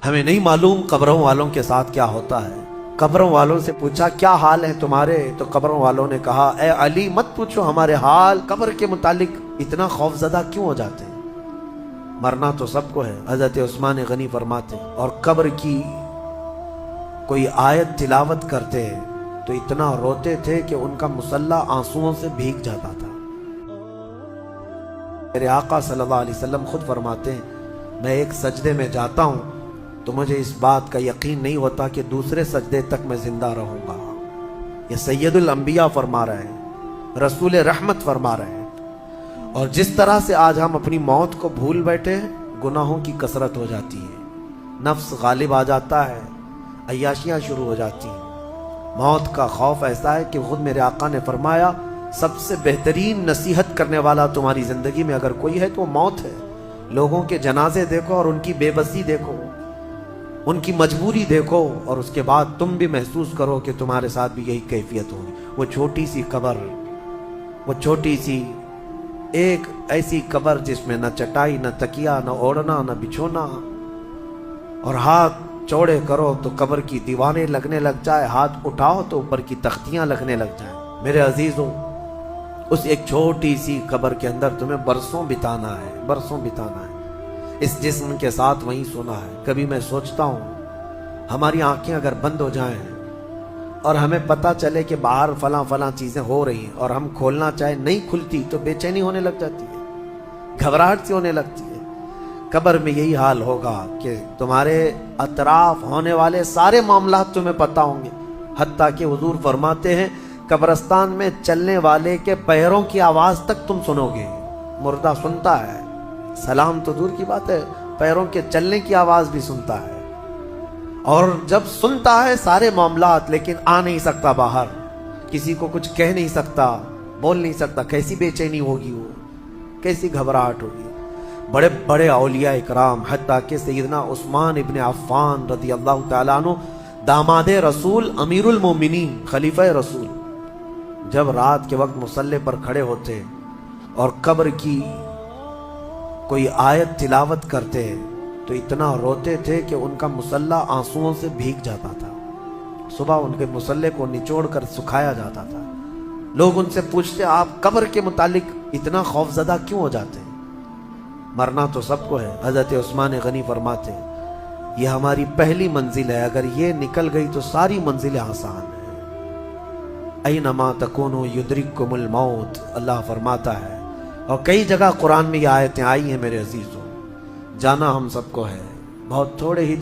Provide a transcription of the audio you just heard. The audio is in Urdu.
ہمیں نہیں معلوم قبروں والوں کے ساتھ کیا ہوتا ہے۔ قبروں والوں سے پوچھا کیا حال ہے تمہارے، تو قبروں والوں نے کہا اے علی مت پوچھو ہمارے حال، قبر کے متعلق اتنا خوف زدہ کیوں ہو جاتے ہیں، مرنا تو سب کو ہے۔ حضرت عثمان غنی فرماتے اور قبر کی کوئی آیت تلاوت کرتے تو اتنا روتے تھے کہ ان کا مصلی آنسوؤں سے بھیگ جاتا تھا۔ میرے آقا صلی اللہ علیہ وسلم خود فرماتے ہیں میں ایک سجدے میں جاتا ہوں تو مجھے اس بات کا یقین نہیں ہوتا کہ دوسرے سجدے تک میں زندہ رہوں گا۔ یہ سید الانبیاء فرما رہے ہیں، رسول رحمت فرما رہے ہیں۔ اور جس طرح سے آج ہم اپنی موت کو بھول بیٹھے ہیں، گناہوں کی کثرت ہو جاتی ہے، نفس غالب آ جاتا ہے، عیاشیاں شروع ہو جاتی ہیں۔ موت کا خوف ایسا ہے کہ خود میرے آقا نے فرمایا سب سے بہترین نصیحت کرنے والا تمہاری زندگی میں اگر کوئی ہے تو وہ موت ہے۔ لوگوں کے جنازے دیکھو اور ان کی بے بسی دیکھو، ان کی مجبوری دیکھو، اور اس کے بعد تم بھی محسوس کرو کہ تمہارے ساتھ بھی یہی کیفیت ہوگی۔ وہ چھوٹی سی قبر، وہ چھوٹی سی ایک ایسی قبر جس میں نہ چٹائی، نہ تکیا، نہ اوڑھنا، نہ بچھونا، اور ہاتھ چوڑے کرو تو قبر کی دیواریں لگنے لگ جائے، ہاتھ اٹھاؤ تو اوپر کی تختیاں لگنے لگ جائیں۔ میرے عزیزوں، اس ایک چھوٹی سی قبر کے اندر تمہیں برسوں بتانا ہے، برسوں بتانا ہے، اس جسم کے ساتھ وہیں سونا ہے۔ کبھی میں سوچتا ہوں ہماری آنکھیں اگر بند ہو جائیں اور ہمیں پتہ چلے کہ باہر فلاں فلاں چیزیں ہو رہی ہیں اور ہم کھولنا چاہے نہیں کھلتی تو بے چینی ہونے لگ جاتی ہے، گھبراہٹ سی ہونے لگتی ہے۔ قبر میں یہی حال ہوگا کہ تمہارے اطراف ہونے والے سارے معاملات تمہیں پتہ ہوں گے، حتیٰ کہ حضور فرماتے ہیں قبرستان میں چلنے والے کے پیروں کی آواز تک تم سنو گے۔ مردہ سنتا ہے، سلام تو دور کی بات ہے، پیروں کے چلنے کی آواز بھی سنتا ہے، اور جب سنتا ہے سارے معاملات لیکن آ نہیں سکتا باہر، کسی کو کچھ کہہ نہیں سکتا، بول نہیں سکتا۔ کیسی بے چینی ہوگی، وہ کیسی گھبراہٹ ہوگی۔ بڑے بڑے اولیاء اکرام حتیٰ کہ سیدنا عثمان ابن عفان رضی اللہ تعالیٰ عنہ، داماد رسول، امیر المومنین، خلیفہ رسول، جب رات کے وقت مصلی پر کھڑے ہوتے اور قبر کی کوئی آیت تلاوت کرتے تو اتنا روتے تھے کہ ان کا مصلی آنسوؤں سے بھیگ جاتا تھا۔ صبح ان کے مصلی کو نچوڑ کر سکھایا جاتا تھا۔ لوگ ان سے پوچھتے آپ قبر کے متعلق اتنا خوف زدہ کیوں ہو جاتے ہیں، مرنا تو سب کو ہے۔ حضرت عثمان غنی فرماتے یہ ہماری پہلی منزل ہے، اگر یہ نکل گئی تو ساری منزلیں آسان ہیں۔ اینما تکونوا یدرککم الموت، اللہ فرماتا ہے، اور کئی جگہ قرآن میں یہ آیتیں آئی ہیں۔ میرے عزیزوں، جانا ہم سب کو ہے، بہت تھوڑے ہی